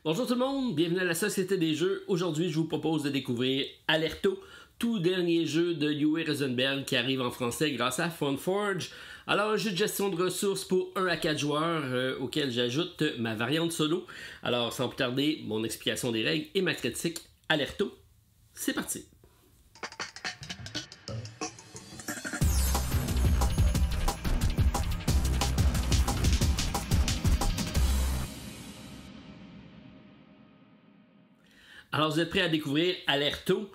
Bonjour tout le monde, bienvenue à la Société des Jeux. Aujourd'hui, je vous propose de découvrir Alerto, tout dernier jeu de Uwe Rosenberg qui arrive en français grâce à Funforge. Alors, un jeu de gestion de ressources pour 1 à 4 joueurs auquel j'ajoute ma variante solo. Alors, sans plus tarder, mon explication des règles et ma critique. Alerto, c'est parti! Alors, vous êtes prêts à découvrir Alerto,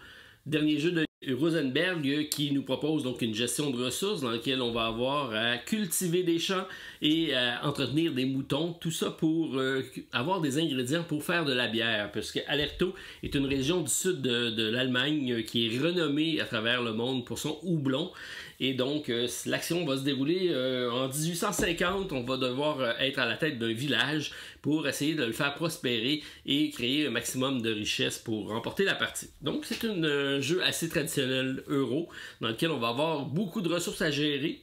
dernier jeu de Rosenberg qui nous propose donc une gestion de ressources dans laquelle on va avoir à cultiver des champs et à entretenir des moutons. Tout ça pour avoir des ingrédients pour faire de la bière, puisque Alerto est une région du sud de l'Allemagne qui est renommée à travers le monde pour son houblon. Et donc, l'action va se dérouler en 1850. On va devoir être à la tête d'un village pour essayer de le faire prospérer et créer un maximum de richesse pour remporter la partie. Donc, c'est un jeu assez traditionnel euro dans lequel on va avoir beaucoup de ressources à gérer.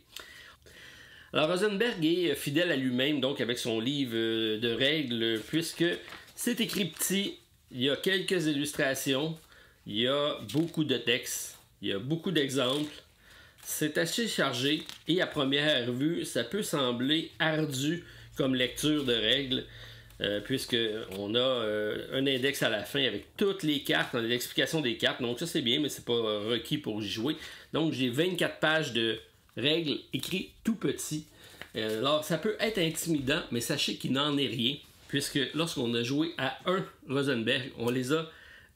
Alors, Rosenberg est fidèle à lui-même, donc avec son livre de règles, puisque c'est écrit petit, il y a quelques illustrations, il y a beaucoup de textes, il y a beaucoup d'exemples. C'est assez chargé et à première vue, ça peut sembler ardu comme lecture de règles, puisqu'on a un index à la fin avec toutes les cartes, l'explication des cartes. Donc ça c'est bien, mais c'est pas requis pour y jouer. Donc j'ai 24 pages de règles écrites tout petit. Alors ça peut être intimidant, mais sachez qu'il n'en est rien, puisque lorsqu'on a joué à un Rosenberg, on les a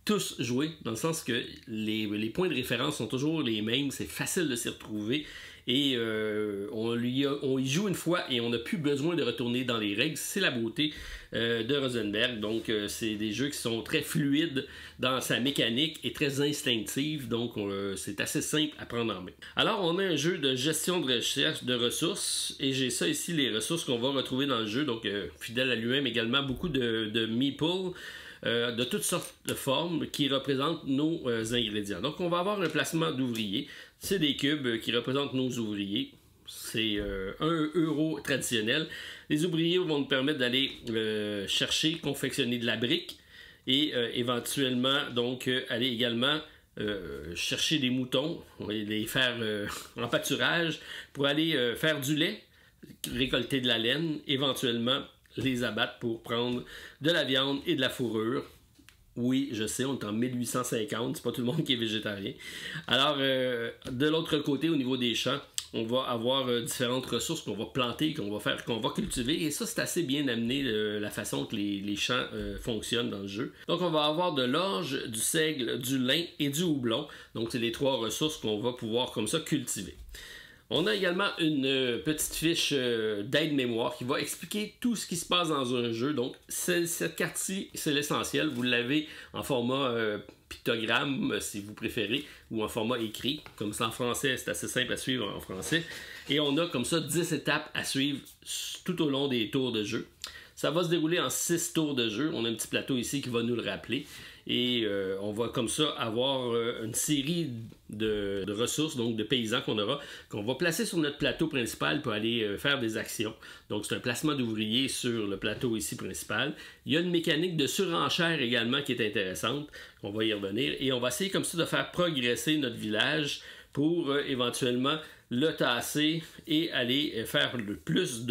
tous joués, dans le sens que les points de référence sont toujours les mêmes, c'est facile de s'y retrouver et on y joue une fois et on n'a plus besoin de retourner dans les règles. C'est la beauté de Rosenberg. Donc c'est des jeux qui sont très fluides dans sa mécanique et très instinctifs, donc c'est assez simple à prendre en main. Alors on a un jeu de gestion de recherche de ressources et j'ai ça ici, les ressources qu'on va retrouver dans le jeu, donc fidèle à lui-même également, beaucoup de meeples de toutes sortes de formes qui représentent nos ingrédients. Donc on va avoir un placement d'ouvriers. C'est des cubes qui représentent nos ouvriers. C'est 1 euro traditionnel. Les ouvriers vont nous permettre d'aller chercher, confectionner de la brique et éventuellement donc aller également chercher des moutons, on va les faire en pâturage pour aller faire du lait, récolter de la laine, éventuellement les abattre pour prendre de la viande et de la fourrure. Oui, je sais, on est en 1850, c'est pas tout le monde qui est végétarien. Alors, de l'autre côté, au niveau des champs, on va avoir différentes ressources qu'on va planter, qu'on va cultiver. Et ça, c'est assez bien amené, la façon que les champs fonctionnent dans le jeu. Donc, on va avoir de l'orge, du seigle, du lin et du houblon. Donc, c'est les 3 ressources qu'on va pouvoir comme ça cultiver. On a également une petite fiche d'aide-mémoire qui va expliquer tout ce qui se passe dans un jeu. Donc, cette carte-ci, c'est l'essentiel. Vous l'avez en format pictogramme, si vous préférez, ou en format écrit. Comme ça, en français, c'est assez simple à suivre en français. Et on a comme ça 10 étapes à suivre tout au long des tours de jeu. Ça va se dérouler en 6 tours de jeu. On a un petit plateau ici qui va nous le rappeler. Et on va comme ça avoir une série de ressources, donc de paysans qu'on va placer sur notre plateau principal pour aller faire des actions. Donc c'est un placement d'ouvriers sur le plateau ici principal. Il y a une mécanique de surenchère également qui est intéressante. On va y revenir. Et on va essayer comme ça de faire progresser notre village pour éventuellement le tasser et aller faire le plus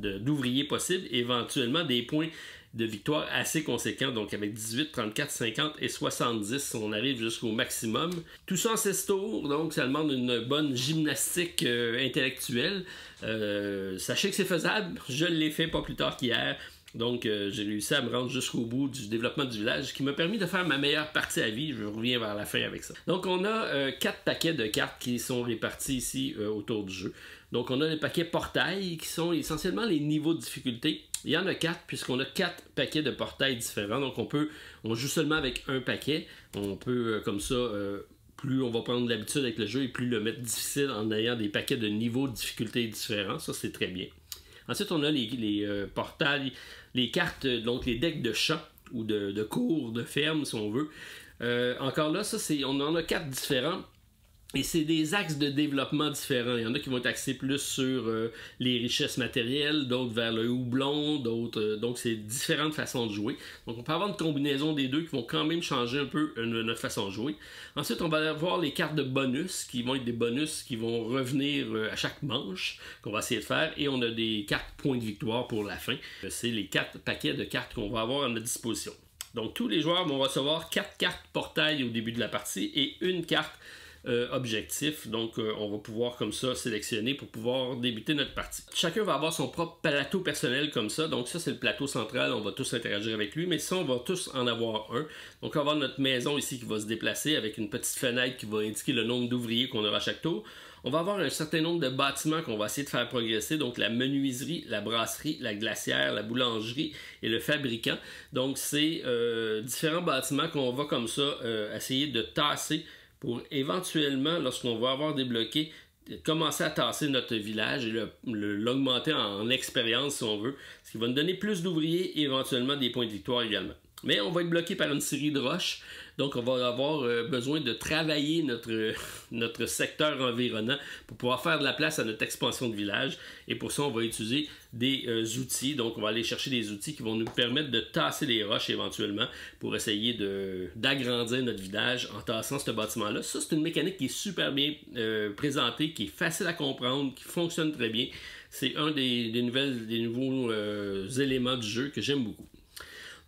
d'ouvriers possible, éventuellement des points de victoire assez conséquents, donc avec 18, 34, 50 et 70, on arrive jusqu'au maximum. Tout ça en 16 tours, donc ça demande une bonne gymnastique intellectuelle. Sachez que c'est faisable, je l'ai fait pas plus tard qu'hier. Donc, j'ai réussi à me rendre jusqu'au bout du développement du village, qui m'a permis de faire ma meilleure partie à vie. Je reviens vers la fin avec ça. Donc, on a 4 paquets de cartes qui sont répartis ici autour du jeu. Donc, on a les paquets portail, qui sont essentiellement les niveaux de difficulté. Il y en a 4, puisqu'on a 4 paquets de portail différents. Donc, on joue seulement avec un paquet. On peut, comme ça... plus on va prendre l'habitude avec le jeu et plus le mettre difficile en ayant des paquets de niveaux de difficulté différents. Ça, c'est très bien. Ensuite, on a les portails, les cartes, donc les decks de champs ou de cours, de ferme, si on veut. Encore là, on en a 4 différents. Et c'est des axes de développement différents. Il y en a qui vont être axés plus sur les richesses matérielles, d'autres vers le houblon, d'autres. Donc, c'est différentes façons de jouer. Donc, on peut avoir une combinaison des deux qui vont quand même changer un peu notre façon de jouer. Ensuite, on va avoir les cartes de bonus, qui vont être des bonus qui vont revenir à chaque manche, qu'on va essayer de faire. Et on a des cartes points de victoire pour la fin. C'est les 4 paquets de cartes qu'on va avoir à notre disposition. Donc, tous les joueurs vont recevoir 4 cartes portail au début de la partie et une carte objectif. Donc, on va pouvoir comme ça sélectionner pour pouvoir débuter notre partie. Chacun va avoir son propre plateau personnel comme ça. Donc, ça, c'est le plateau central. On va tous interagir avec lui, mais ça, on va tous en avoir un. Donc, on va avoir notre maison ici qui va se déplacer avec une petite fenêtre qui va indiquer le nombre d'ouvriers qu'on aura à chaque tour. On va avoir un certain nombre de bâtiments qu'on va essayer de faire progresser. Donc, la menuiserie, la brasserie, la glacière, la boulangerie et le fabricant. Donc, c'est différents bâtiments qu'on va comme ça essayer de tasser pour éventuellement, lorsqu'on va avoir débloqué, commencer à tasser notre village et l'augmenter en expérience si on veut, ce qui va nous donner plus d'ouvriers et éventuellement des points de victoire également. Mais on va être bloqué par une série de roches, donc on va avoir besoin de travailler notre secteur environnant pour pouvoir faire de la place à notre expansion de village. Et pour ça, on va utiliser des outils. Donc on va aller chercher des outils qui vont nous permettre de tasser les roches éventuellement pour essayer d'agrandir notre village en tassant ce bâtiment-là. Ça, c'est une mécanique qui est super bien présentée, qui est facile à comprendre, qui fonctionne très bien. C'est un des nouveaux éléments du jeu que j'aime beaucoup.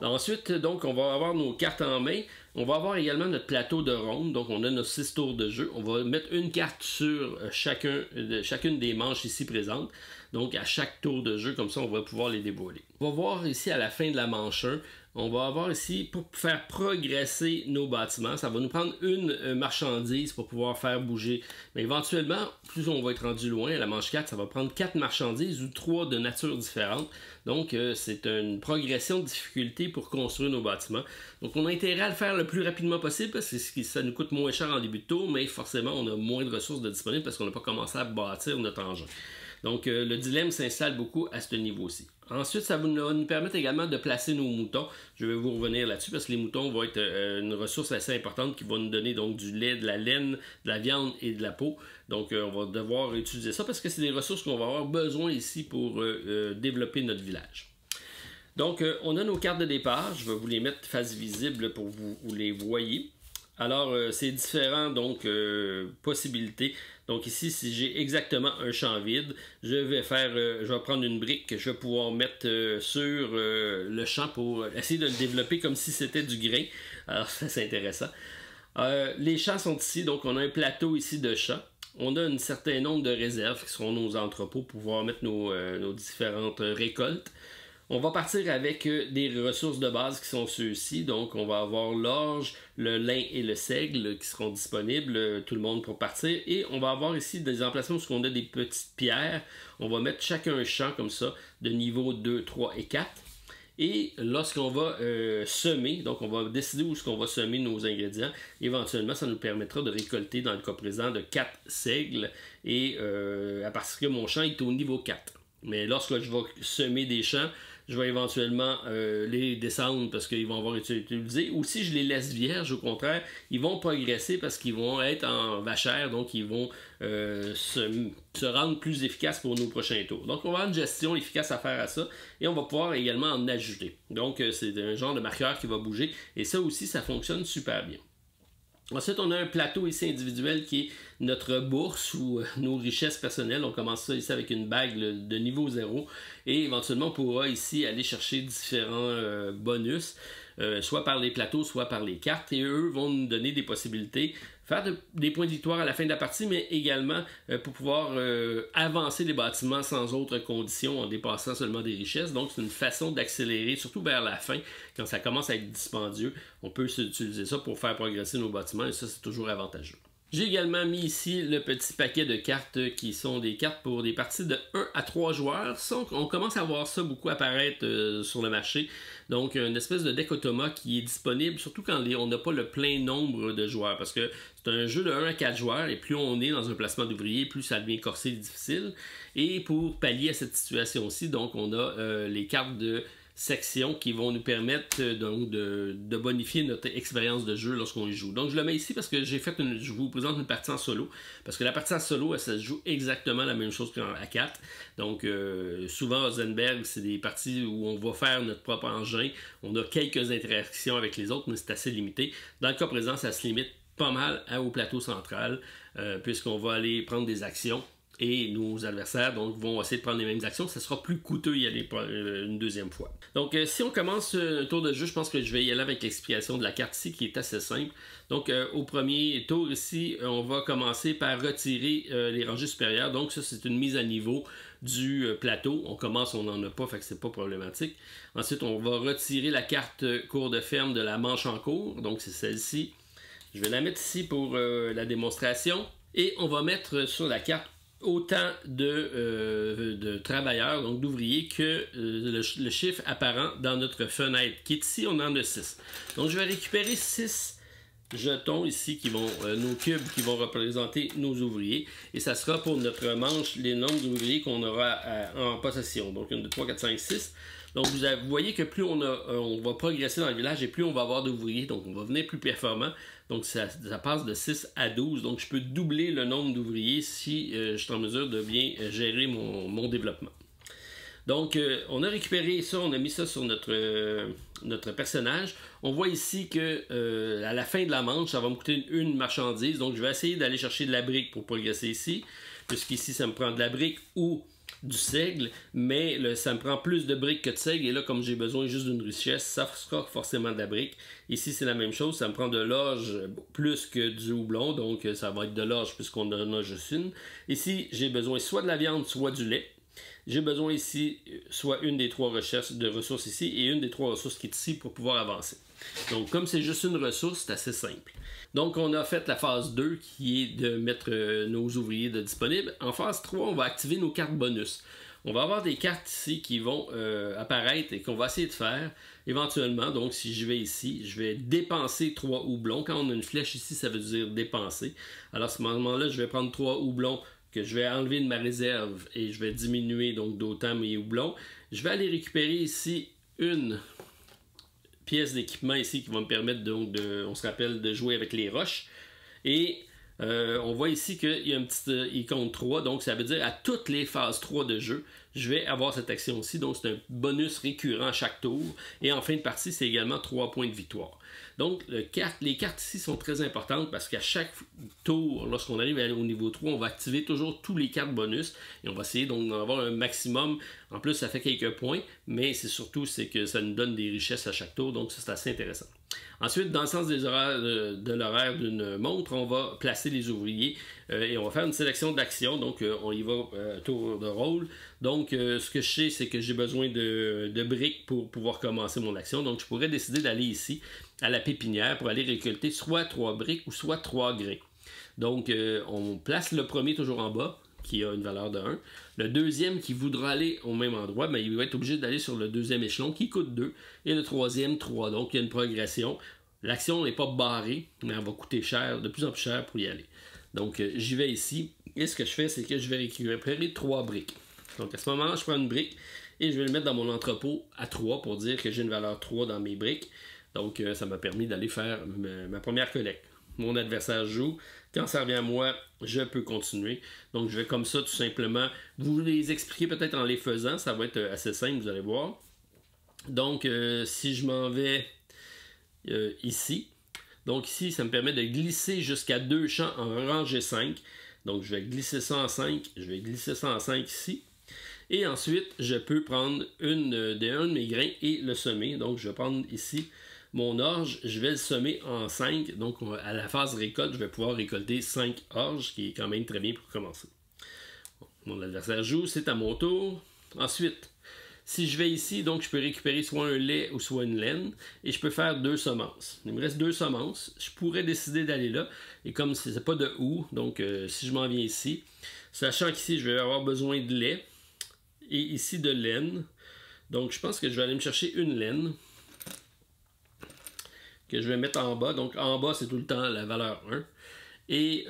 Ensuite, donc, on va avoir nos cartes en main. On va avoir également notre plateau de ronde. Donc, on a nos 6 tours de jeu. On va mettre une carte sur chacune des manches ici présentes. Donc, à chaque tour de jeu, comme ça, on va pouvoir les dévoiler. On va voir ici à la fin de la manche 1, on va avoir ici, pour faire progresser nos bâtiments, ça va nous prendre une marchandise pour pouvoir faire bouger. Mais éventuellement, plus on va être rendu loin, à la manche 4, ça va prendre 4 marchandises ou 3 de nature différente. Donc, c'est une progression de difficulté pour construire nos bâtiments. Donc, on a intérêt à le faire le plus rapidement possible parce que ça nous coûte moins cher en début de tour, mais forcément, on a moins de ressources disponibles parce qu'on n'a pas commencé à bâtir notre engin. Donc, le dilemme s'installe beaucoup à ce niveau-ci. Ensuite, ça va nous permettre également de placer nos moutons. Je vais vous revenir là-dessus parce que les moutons vont être une ressource assez importante qui va nous donner donc du lait, de la laine, de la viande et de la peau. Donc, on va devoir utiliser ça parce que c'est des ressources qu'on va avoir besoin ici pour développer notre village. Donc, on a nos cartes de départ. Je vais vous les mettre face visible pour que vous les voyez. Alors, c'est différent, donc, possibilités. Donc ici, si j'ai exactement un champ vide, je vais prendre une brique que je vais pouvoir mettre sur le champ pour essayer de le développer comme si c'était du grain. Alors ça, c'est intéressant. Les champs sont ici, donc on a un plateau ici de champs. On a un certain nombre de réserves qui seront nos entrepôts pour pouvoir mettre nos différentes récoltes. On va partir avec des ressources de base qui sont ceux-ci. Donc, on va avoir l'orge, le lin et le seigle qui seront disponibles, tout le monde pour partir. Et on va avoir ici des emplacements où on a des petites pierres. On va mettre chacun un champ comme ça, de niveau 2, 3 et 4. Et lorsqu'on va semer, donc on va décider où est-ce qu'on va semer nos ingrédients, éventuellement ça nous permettra de récolter dans le cas présent de 4 seigles et parce que mon champ est au niveau 4. Mais lorsque je vais semer des champs, je vais éventuellement les descendre parce qu'ils vont avoir été utilisés. Ou si je les laisse vierges, au contraire, ils vont progresser parce qu'ils vont être en vachère, donc ils vont se rendre plus efficaces pour nos prochains tours. Donc on va avoir une gestion efficace à faire à ça et on va pouvoir également en ajouter. Donc c'est un genre de marqueur qui va bouger et ça aussi, ça fonctionne super bien. Ensuite, on a un plateau ici individuel qui est notre bourse ou nos richesses personnelles. On commence ça ici avec une bague de niveau 0 et éventuellement on pourra ici aller chercher différents bonus, soit par les plateaux, soit par les cartes et eux vont nous donner des possibilités, faire des points de victoire à la fin de la partie, mais également pour pouvoir avancer les bâtiments sans autres conditions en dépassant seulement des richesses. Donc c'est une façon d'accélérer, surtout vers la fin, quand ça commence à être dispendieux. On peut utiliser ça pour faire progresser nos bâtiments et ça c'est toujours avantageux. J'ai également mis ici le petit paquet de cartes qui sont des cartes pour des parties de 1 à 3 joueurs. Ça, on commence à voir ça beaucoup apparaître sur le marché. Donc, une espèce de deck automa qui est disponible, surtout quand on n'a pas le plein nombre de joueurs. Parce que c'est un jeu de 1 à 4 joueurs et plus on est dans un placement d'ouvriers, plus ça devient corsé et difficile. Et pour pallier à cette situation-ci, donc on a les cartes de sections qui vont nous permettre donc de bonifier notre expérience de jeu lorsqu'on y joue. Donc je le mets ici parce que je vous présente une partie en solo, parce que la partie en solo, ça se joue exactement la même chose qu'à 4. Donc souvent à Rosenberg, c'est des parties où on va faire notre propre engin, on a quelques interactions avec les autres, mais c'est assez limité. Dans le cas présent, ça se limite pas mal au plateau central, puisqu'on va aller prendre des actions. Et nos adversaires donc, vont essayer de prendre les mêmes actions. Ça sera plus coûteux y aller une deuxième fois. Donc, si on commence un tour de jeu, je pense que je vais y aller avec l'explication de la carte ici, qui est assez simple. Donc, au premier tour ici, on va commencer par retirer les rangées supérieures. Donc, ça, c'est une mise à niveau du plateau. On commence, on n'en a pas, fait que c'est pas problématique. Ensuite, on va retirer la carte cours de ferme de la manche en cours. Donc, c'est celle-ci. Je vais la mettre ici pour la démonstration. Et on va mettre sur la carte autant de travailleurs, donc d'ouvriers, que le chiffre apparent dans notre fenêtre, qui est ici, on en a 6. Donc je vais récupérer 6 jetons ici, qui vont nos cubes qui vont représenter nos ouvriers, et ça sera pour notre manche les nombres d'ouvriers qu'on aura en possession. Donc 1, 2, 3, 4, 5, 6. Donc vous voyez que plus on va progresser dans le village et plus on va avoir d'ouvriers, donc on va devenir plus performant. Donc ça passe de 6 à 12, donc je peux doubler le nombre d'ouvriers si je suis en mesure de bien gérer mon développement. Donc on a récupéré ça, on a mis ça sur notre personnage. On voit ici que à la fin de la manche, ça va me coûter une marchandise, donc je vais essayer d'aller chercher de la brique pour progresser ici, puisqu'ici ça me prend de la brique ou du seigle, mais ça me prend plus de briques que de seigle, et là comme j'ai besoin juste d'une richesse, ça sera forcément de la brique. Ici c'est la même chose, ça me prend de l'orge plus que du houblon, donc ça va être de l'orge puisqu'on en a juste une. Ici j'ai besoin soit de la viande, soit du lait. J'ai besoin ici soit une des 3 ressources ici et une des 3 ressources qui est ici pour pouvoir avancer. Donc comme c'est juste une ressource, c'est assez simple. Donc on a fait la phase 2 qui est de mettre nos ouvriers disponibles. En phase 3, on va activer nos cartes bonus. On va avoir des cartes ici qui vont apparaître et qu'on va essayer de faire éventuellement. Donc si je vais ici, je vais dépenser 3 houblons. Quand on a une flèche ici, ça veut dire dépenser. Alors à ce moment-là, je vais prendre 3 houblons que je vais enlever de ma réserve et je vais diminuer donc d'autant mes houblons. Je vais aller récupérer ici une pièce d'équipement ici qui va me permettre donc on se rappelle de jouer avec les roches. Et on voit ici qu'il y a un petit icône 3, donc ça veut dire à toutes les phases 3 de jeu, je vais avoir cette action-ci, donc c'est un bonus récurrent à chaque tour. Et en fin de partie, c'est également 3 points de victoire. Donc les cartes ici sont très importantes parce qu'à chaque tour, lorsqu'on arrive au niveau 3, on va activer toujours tous les cartes bonus et on va essayer donc d'en avoir un maximum. En plus, ça fait quelques points, mais c'est surtout que ça nous donne des richesses à chaque tour, donc ça c'est assez intéressant. Ensuite, dans le sens des horaires de l'horaire d'une montre, on va placer les ouvriers et on va faire une sélection d'actions. Donc, on y va tour de rôle. Donc, ce que je sais, c'est que j'ai besoin de briques pour pouvoir commencer mon action. Donc, je pourrais décider d'aller ici à la pépinière pour aller récolter soit 3 briques ou soit 3 grains. Donc, on place le premier toujours en bas, qui a une valeur de 1. Le deuxième qui voudra aller au même endroit, ben, il va être obligé d'aller sur le deuxième échelon qui coûte 2 et le troisième 3. Donc il y a une progression. L'action n'est pas barrée, mais elle va coûter cher, de plus en plus cher pour y aller. Donc j'y vais ici et ce que je fais, c'est que je vais récupérer 3 briques. Donc à ce moment-là, je prends une brique et je vais le mettre dans mon entrepôt à 3 pour dire que j'ai une valeur 3 dans mes briques. Donc ça m'a permis d'aller faire ma première collecte. Mon adversaire joue. Quand ça revient à moi, je peux continuer. Donc, je vais comme ça, tout simplement, vous les expliquer peut-être en les faisant. Ça va être assez simple, vous allez voir. Donc, si je m'en vais ici, donc ici, ça me permet de glisser jusqu'à 2 champs en rangée 5. Donc, je vais glisser ça en 5. Je vais glisser ça en 5 ici. Et ensuite, je peux prendre un de mes grains et le semer. Donc, je vais prendre ici mon orge, je vais le semer en 5, donc à la phase récolte, je vais pouvoir récolter 5 orges, qui est quand même très bien pour commencer. Mon adversaire joue, c'est à mon tour. Ensuite, si je vais ici, donc je peux récupérer soit un lait ou soit une laine, et je peux faire 2 semences. Il me reste 2 semences, je pourrais décider d'aller là, et comme c'est pas de où, donc si je m'en viens ici, sachant qu'ici je vais avoir besoin de lait, et ici de laine, donc je pense que je vais aller me chercher une laine, que je vais mettre en bas. Donc en bas, c'est tout le temps la valeur 1. Et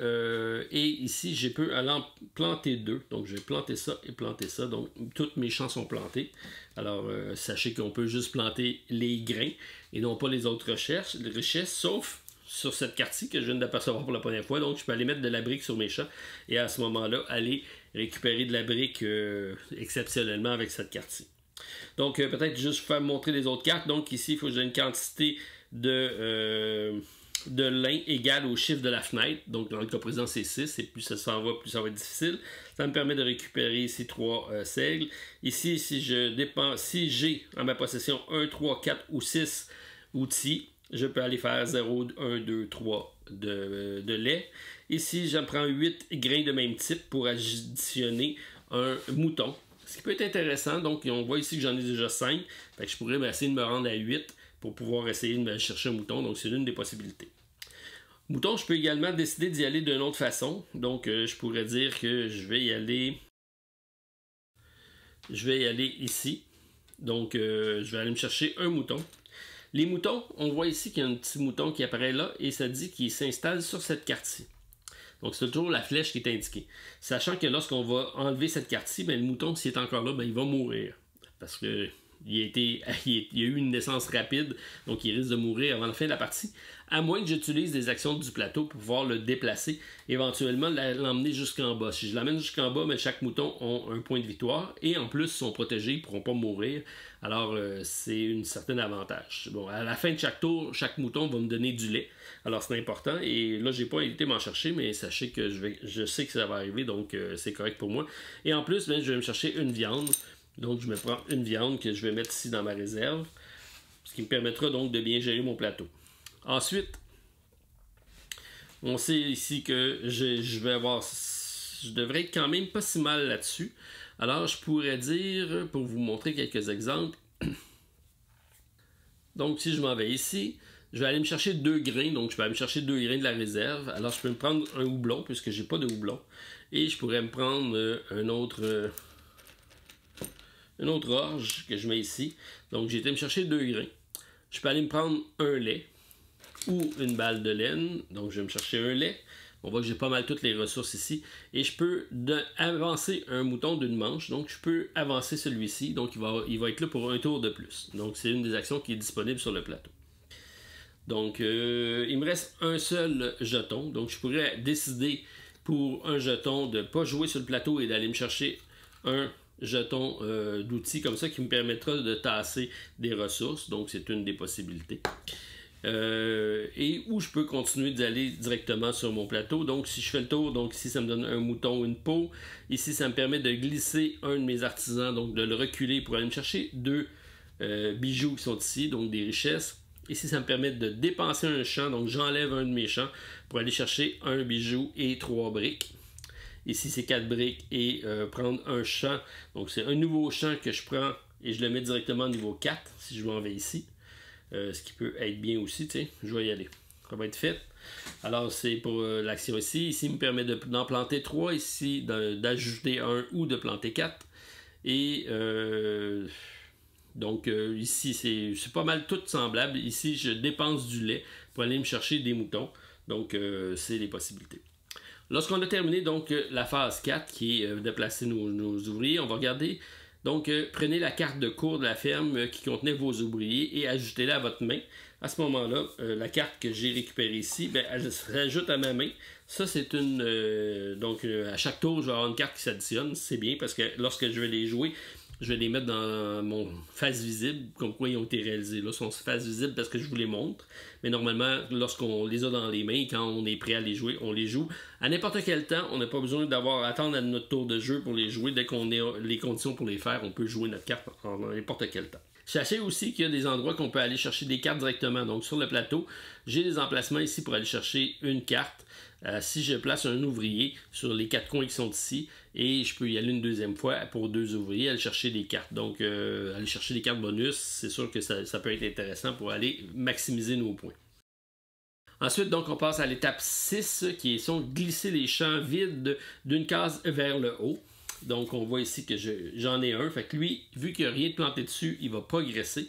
ici, je peux aller en planter 2. Donc, je vais planter ça et planter ça. Donc, tous mes champs sont plantés. Alors, sachez qu'on peut juste planter les grains et non pas les autres richesses, sauf sur cette carte-ci que je viens d'apercevoir pour la première fois. Donc, je peux aller mettre de la brique sur mes champs et à ce moment-là, aller récupérer de la brique exceptionnellement avec cette carte-ci. Donc, peut-être juste faire montrer les autres cartes. Donc, ici, il faut que j'ai une quantité de lin égale au chiffre de la fenêtre. Donc, dans le cas présent, c'est 6. Et plus ça s'en va, plus ça va être difficile. Ça me permet de récupérer ici 3 seigles. Ici, si j'ai en ma possession 1, 3, 4 ou 6 outils, je peux aller faire 0, 1, 2, 3 de lait. Ici, j'en prends 8 grains de même type pour additionner un mouton. Ce qui peut être intéressant. Donc, on voit ici que j'en ai déjà 5. Fait que je pourrais essayer de me rendre à 8 pour pouvoir essayer de me chercher un mouton. Donc, c'est l'une des possibilités. Mouton, je peux également décider d'y aller d'une autre façon. Donc, je pourrais dire que je vais y aller ici. Donc, je vais aller me chercher un mouton. Les moutons, on voit ici qu'il y a un petit mouton qui apparaît là et ça dit qu'il s'installe sur cette carte-ci. Donc, c'est toujours la flèche qui est indiquée. Sachant que lorsqu'on va enlever cette carte-ci, le mouton, s'il est encore là, il va mourir. Parce que il y a eu une naissance rapide, donc il risque de mourir avant la fin de la partie, à moins que j'utilise des actions du plateau pour pouvoir le déplacer, éventuellement l'emmener jusqu'en bas. Si je l'amène jusqu'en bas, chaque mouton a un point de victoire, et en plus, ils sont protégés, ils ne pourront pas mourir, alors c'est un certain avantage. Bon, à la fin de chaque tour, chaque mouton va me donner du lait, alors c'est important, et là, j'ai pas été m'en chercher, mais sachez que je sais que ça va arriver, donc c'est correct pour moi. Et en plus, je vais me chercher une viande. Donc, je me prends une viande que je vais mettre ici dans ma réserve, ce qui me permettra donc de bien gérer mon plateau. Ensuite, on sait ici que je devrais être quand même pas si mal là-dessus. Alors, je pourrais dire, pour vous montrer quelques exemples, donc si je m'en vais ici, je vais aller me chercher 2 grains, donc je vais aller me chercher 2 grains de la réserve. Alors, je peux me prendre un houblon, puisque j'ai pas de houblon, et je pourrais me prendre une autre orge que je mets ici. Donc, j'ai été me chercher 2 grains. Je peux aller me prendre un lait ou une balle de laine. Donc, je vais me chercher un lait. On voit que j'ai pas mal toutes les ressources ici. Et je peux avancer un mouton d'une manche. Donc, je peux avancer celui-ci. Donc, il va être là pour un tour de plus. Donc, c'est une des actions qui est disponible sur le plateau. Donc, il me reste un seul jeton. Donc, je pourrais décider pour un jeton de ne pas jouer sur le plateau et d'aller me chercher un jeton d'outils comme ça qui me permettra de tasser des ressources. Donc, c'est une des possibilités. Et où je peux continuer d'aller directement sur mon plateau. Donc, si je fais le tour, donc ici, ça me donne un mouton ou une peau. Ici, ça me permet de glisser un de mes artisans, donc de le reculer pour aller me chercher 2 bijoux qui sont ici, donc des richesses. Ici, ça me permet de dépenser un champ, donc j'enlève un de mes champs pour aller chercher un bijou et 3 briques. Ici, c'est 4 briques et prendre un champ. Donc, c'est un nouveau champ que je prends et je le mets directement au niveau 4 si je m'en vais ici. Ce qui peut être bien aussi, tu sais. Je vais y aller. Ça va être fait. Alors, c'est pour l'action ici. Ici, il me permet d'en planter 3. Ici, d'ajouter 1 ou de planter 4. Et donc, ici, c'est pas mal tout semblable. Ici, je dépense du lait pour aller me chercher des moutons. Donc, c'est les possibilités. Lorsqu'on a terminé donc la phase 4 qui est de placer nos ouvriers, on va regarder. Donc, prenez la carte de cours de la ferme qui contenait vos ouvriers et ajoutez-la à votre main. À ce moment-là, la carte que j'ai récupérée ici, elle se rajoute à ma main. Ça, c'est une... donc, à chaque tour, je vais avoir une carte qui s'additionne. C'est bien parce que lorsque je vais les jouer, je vais les mettre dans mon face visible, comme quoi ils ont été réalisés. Là, ils sont face visible parce que je vous les montre. Mais normalement, lorsqu'on les a dans les mains, quand on est prêt à les jouer, on les joue. À n'importe quel temps, on n'a pas besoin attendre à notre tour de jeu pour les jouer. Dès qu'on a les conditions pour les faire, on peut jouer notre carte en n'importe quel temps. Sachez aussi qu'il y a des endroits qu'on peut aller chercher des cartes directement. Donc sur le plateau, j'ai des emplacements ici pour aller chercher une carte. Si je place un ouvrier sur les 4 coins qui sont ici, et je peux y aller une deuxième fois pour 2 ouvriers, aller chercher des cartes. Donc, aller chercher des cartes bonus, c'est sûr que ça peut être intéressant pour aller maximiser nos points. Ensuite, donc, on passe à l'étape 6, qui sont glisser les champs vides d'une case vers le haut. Donc, on voit ici que j'en ai un. Fait que lui, vu qu'il n'y a rien de planté dessus, il va progresser.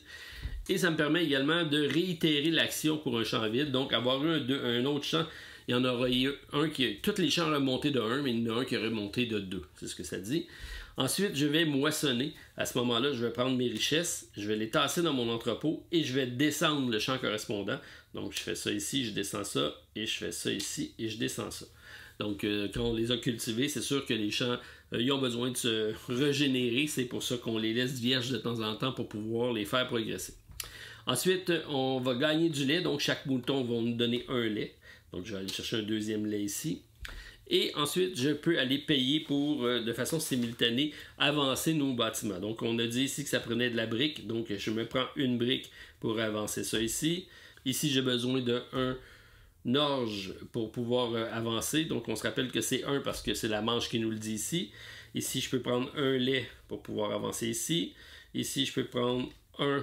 Et ça me permet également de réitérer l'action pour un champ vide. Donc, avoir un autre champ il y en aura eu un qui... Tous les champs auraient monté de 1, mais il y en a un qui aurait monté de 2. C'est ce que ça dit. Ensuite, je vais moissonner. À ce moment-là, je vais prendre mes richesses, je vais les tasser dans mon entrepôt et je vais descendre le champ correspondant. Donc, je fais ça ici, je descends ça, et je fais ça ici, et je descends ça. Donc, quand on les a cultivés, c'est sûr que les champs, ils ont besoin de se régénérer. C'est pour ça qu'on les laisse vierges de temps en temps pour pouvoir les faire progresser. Ensuite, on va gagner du lait. Donc, chaque mouton va nous donner un lait. Donc, je vais aller chercher un deuxième lait ici. Et ensuite, je peux aller payer pour, de façon simultanée, avancer nos bâtiments. Donc, on a dit ici que ça prenait de la brique. Donc, je me prends une brique pour avancer ça ici. Ici, j'ai besoin d'un orge pour pouvoir avancer. Donc, on se rappelle que c'est 1 parce que c'est la manche qui nous le dit ici. Ici, je peux prendre un lait pour pouvoir avancer ici. Ici, je peux prendre un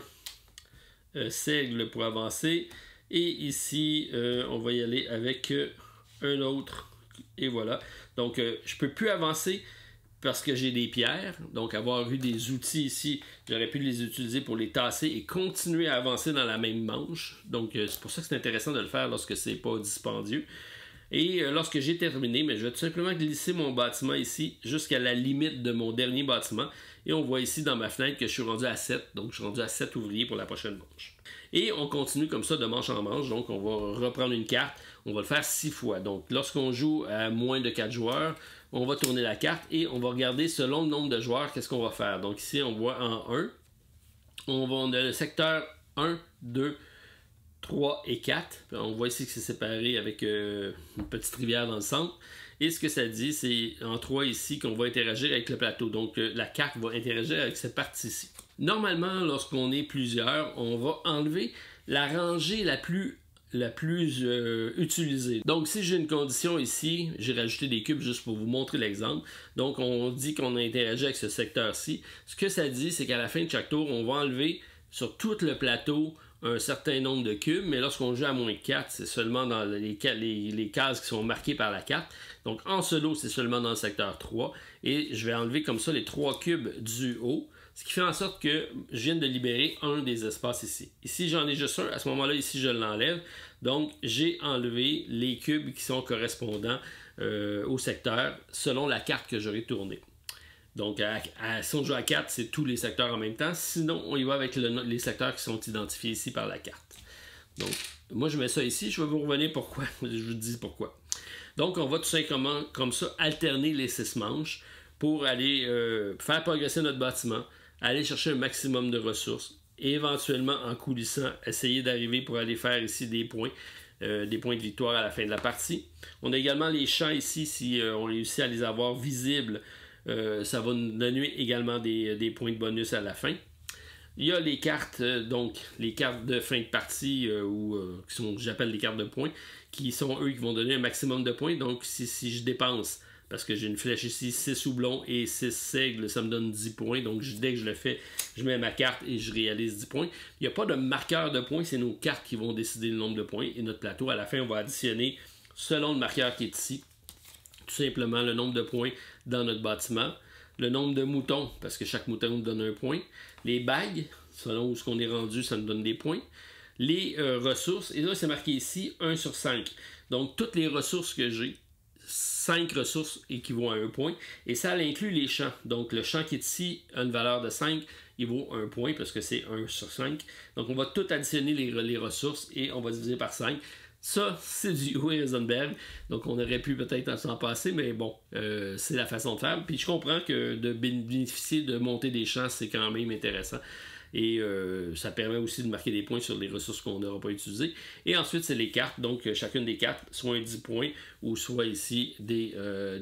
seigle pour avancer. Et ici, on va y aller avec un autre. Et voilà. Donc, je ne peux plus avancer parce que j'ai des pierres. Donc, avoir eu des outils ici, j'aurais pu les utiliser pour les tasser et continuer à avancer dans la même manche. Donc, c'est pour ça que c'est intéressant de le faire lorsque ce n'est pas dispendieux. Et lorsque j'ai terminé, je vais tout simplement glisser mon bâtiment ici jusqu'à la limite de mon dernier bâtiment. Et on voit ici dans ma fenêtre que je suis rendu à 7. Donc, je suis rendu à 7 ouvriers pour la prochaine manche. Et on continue comme ça de manche en manche. Donc, on va reprendre une carte. On va le faire 6 fois. Donc, lorsqu'on joue à moins de 4 joueurs, on va tourner la carte et on va regarder selon le nombre de joueurs, qu'est-ce qu'on va faire. Donc, ici, on voit en 1. On a le secteur 1, 2, 3 et 4. On voit ici que c'est séparé avec une petite rivière dans le centre. Et ce que ça dit, c'est en 3 ici qu'on va interagir avec le plateau. Donc, la carte va interagir avec cette partie-ci. Normalement, lorsqu'on est plusieurs, on va enlever la rangée la plus utilisée. Donc, si j'ai une condition ici, j'ai rajouté des cubes juste pour vous montrer l'exemple. Donc, on dit qu'on a interagi avec ce secteur-ci. Ce que ça dit, c'est qu'à la fin de chaque tour, on va enlever sur tout le plateau un certain nombre de cubes, mais lorsqu'on joue à moins de 4, c'est seulement dans les cases qui sont marquées par la carte. Donc, en solo, c'est seulement dans le secteur 3. Et je vais enlever comme ça les 3 cubes du haut, ce qui fait en sorte que je viens de libérer un des espaces ici. Ici, j'en ai juste un. À ce moment-là, ici, je l'enlève. Donc, j'ai enlevé les cubes qui sont correspondants au secteur selon la carte que j'aurai tournée. Donc, si on joue à 4, c'est tous les secteurs en même temps. Sinon, on y va avec les secteurs qui sont identifiés ici par la carte. Donc, moi, je mets ça ici. Je vais vous revenir pourquoi. Je vous dis pourquoi. Donc, on va tout simplement, comme ça, alterner les 6 manches pour aller faire progresser notre bâtiment, aller chercher un maximum de ressources et éventuellement, en coulissant, essayer d'arriver pour aller faire ici des points de victoire à la fin de la partie. On a également les champs ici, si on réussit à les avoir visibles. Ça va nous donner également des points de bonus à la fin. Il y a les cartes, donc les cartes de fin de partie, qui sont, j'appelle les cartes de points, qui sont eux qui vont donner un maximum de points. Donc si je dépense, parce que j'ai une flèche ici, 6 houblons et 6 seigles, ça me donne 10 points. Donc dès que je le fais, je mets ma carte et je réalise 10 points. Il n'y a pas de marqueur de points, c'est nos cartes qui vont décider le nombre de points. Et notre plateau, à la fin, on va additionner, selon le marqueur qui est ici, tout simplement le nombre de points dans notre bâtiment, le nombre de moutons, parce que chaque mouton nous donne un point, les bagues, selon où ce qu'on est rendu, ça nous donne des points, les ressources, et là c'est marqué ici 1 sur 5. Donc toutes les ressources que j'ai, 5 ressources équivaut à 1 point, et ça inclut les champs. Donc le champ qui est ici a une valeur de 5, il vaut 1 point parce que c'est 1 sur 5. Donc on va tout additionner les ressources et on va diviser par 5. Ça, c'est du Uwe Rosenberg, donc on aurait pu peut-être s'en passer, mais bon, c'est la façon de faire. Puis je comprends que de bénéficier de monter des champs, c'est quand même intéressant. Et ça permet aussi de marquer des points sur les ressources qu'on n'aura pas utilisées. Et ensuite, c'est les cartes. Donc, chacune des cartes, soit un 10 points, ou soit ici des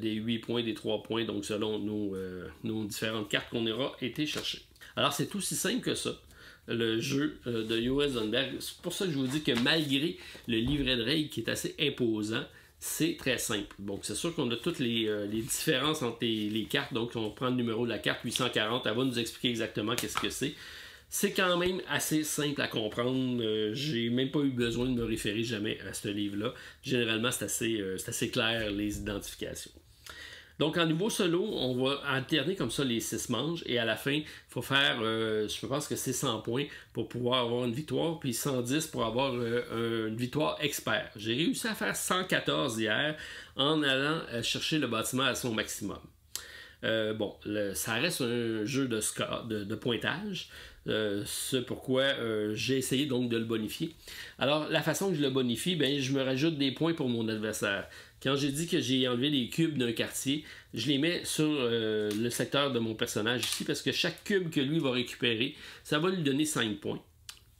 8 points, des 3 points, donc selon nos différentes cartes qu'on aura été chercher. Alors, c'est aussi simple que ça, le jeu de Uwe Rosenberg. C'est pour ça que je vous dis que malgré le livret de règles qui est assez imposant, c'est très simple. Donc, c'est sûr qu'on a toutes les différences entre les cartes. Donc, on prend le numéro de la carte 840. Elle va nous expliquer exactement qu'est-ce que c'est. C'est quand même assez simple à comprendre. J'ai même pas eu besoin de me référer jamais à ce livre-là. Généralement, c'est assez clair, les identifications. Donc, en niveau solo, on va alterner comme ça les 6 manches et à la fin, il faut faire, je pense que c'est 100 points pour pouvoir avoir une victoire, puis 110 pour avoir une victoire expert. J'ai réussi à faire 114 hier en allant chercher le bâtiment à son maximum. Ça reste un jeu de score, de pointage. C'est pourquoi j'ai essayé donc de le bonifier. Alors, la façon que je le bonifie, je me rajoute des points pour mon adversaire. Quand j'ai dit que j'ai enlevé les cubes d'un quartier, je les mets sur le secteur de mon personnage ici parce que chaque cube que lui va récupérer, ça va lui donner 5 points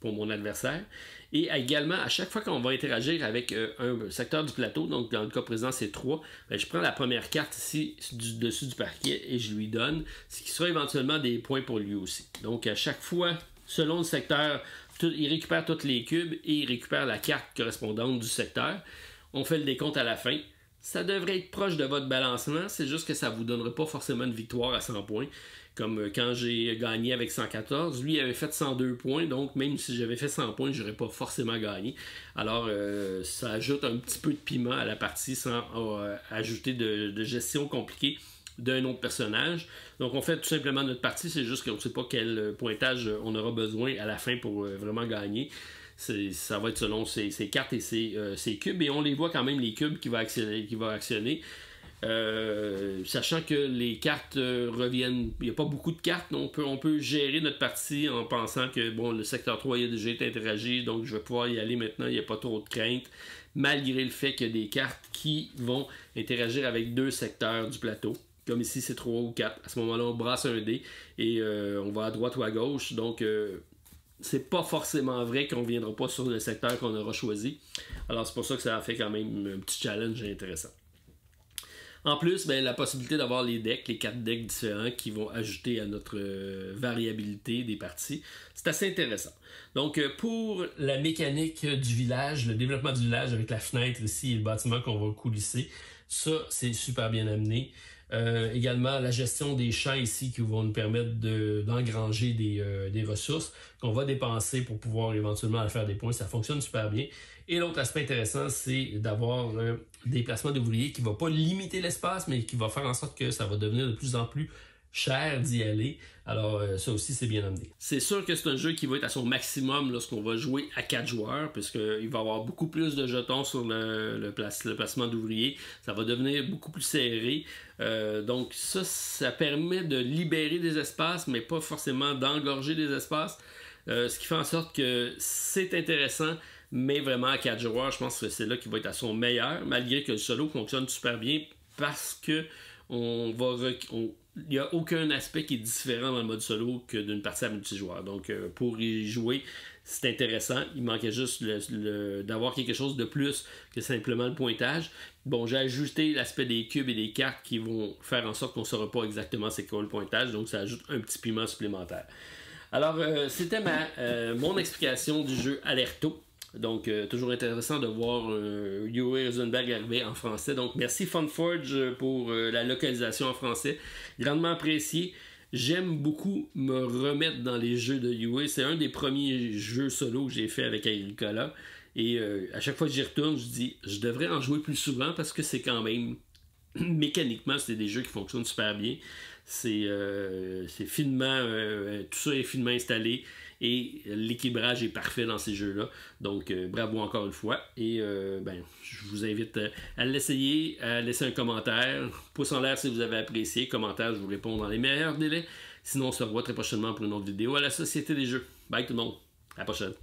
pour mon adversaire. Et également, à chaque fois qu'on va interagir avec un secteur du plateau, donc dans le cas présent c'est 3, je prends la première carte ici dessus du parquet et je lui donne, ce qui sera éventuellement des points pour lui aussi. Donc à chaque fois, selon le secteur, il récupère tous les cubes et il récupère la carte correspondante du secteur. On fait le décompte à la fin. Ça devrait être proche de votre balancement, c'est juste que ça ne vous donnera pas forcément une victoire à 100 points. Comme quand j'ai gagné avec 114, lui avait fait 102 points, donc même si j'avais fait 100 points, je n'aurais pas forcément gagné. Alors, ça ajoute un petit peu de piment à la partie sans ajouter de gestion compliquée d'un autre personnage. Donc, on fait tout simplement notre partie, c'est juste qu'on ne sait pas quel pointage on aura besoin à la fin pour vraiment gagner. Ça va être selon ses cartes et ses cubes, et on les voit quand même, les cubes qu'il va actionner. Sachant que les cartes reviennent, il n'y a pas beaucoup de cartes, on peut gérer notre partie en pensant que le secteur 3 il a déjà été interagi, donc je vais pouvoir y aller maintenant, il n'y a pas trop de crainte, malgré le fait qu'il y a des cartes qui vont interagir avec 2 secteurs du plateau. Comme ici c'est 3 ou 4, à ce moment-là on brasse un dé et on va à droite ou à gauche, donc c'est pas forcément vrai qu'on ne viendra pas sur le secteur qu'on aura choisi. Alors c'est pour ça que ça a fait quand même un petit challenge intéressant. En plus, la possibilité d'avoir les decks, les 4 decks différents qui vont ajouter à notre variabilité des parties, c'est assez intéressant. Donc, pour la mécanique du village, le développement du village avec la fenêtre ici et le bâtiment qu'on va coulisser, ça, c'est super bien amené. Également, la gestion des champs ici qui vont nous permettre d'engranger des ressources qu'on va dépenser pour pouvoir éventuellement faire des points. Ça fonctionne super bien. Et l'autre aspect intéressant, c'est d'avoir des placements d'ouvriers qui ne vont pas limiter l'espace, mais qui va faire en sorte que ça va devenir de plus en plus cher d'y aller. Alors, ça aussi, c'est bien amené. C'est sûr que c'est un jeu qui va être à son maximum lorsqu'on va jouer à 4 joueurs, puisqu'il va y avoir beaucoup plus de jetons sur le placement d'ouvriers. Ça va devenir beaucoup plus serré. Donc, ça permet de libérer des espaces, mais pas forcément d'engorger des espaces. Ce qui fait en sorte que c'est intéressant, mais vraiment à 4 joueurs, je pense que c'est là qu'il va être à son meilleur, malgré que le solo fonctionne super bien parce que il n'y a aucun aspect qui est différent dans le mode solo que d'une partie à multijoueur. Donc, pour y jouer, c'est intéressant. Il manquait juste d'avoir quelque chose de plus que simplement le pointage. Bon, j'ai ajouté l'aspect des cubes et des cartes qui vont faire en sorte qu'on ne saura pas exactement c'est quoi le pointage. Donc, ça ajoute un petit piment supplémentaire. Alors, c'était mon explication du jeu Alerto. Donc, toujours intéressant de voir Uwe Rosenberg arriver en français. Donc, merci Funforge pour la localisation en français. Grandement apprécié. J'aime beaucoup me remettre dans les jeux de Uwe. C'est un des premiers jeux solo que j'ai fait avec Agricola. Et à chaque fois que j'y retourne, je dis, je devrais en jouer plus souvent parce que c'est quand même, mécaniquement, c'est des jeux qui fonctionnent super bien. C'est finement, tout ça est finement installé. Et l'équilibrage est parfait dans ces jeux-là. Donc, bravo encore une fois. Et je vous invite à l'essayer, à laisser un commentaire. Pouce en l'air si vous avez apprécié. Commentaire, je vous réponds dans les meilleurs délais. Sinon, on se revoit très prochainement pour une autre vidéo à la Société des Jeux. Bye tout le monde. À la prochaine.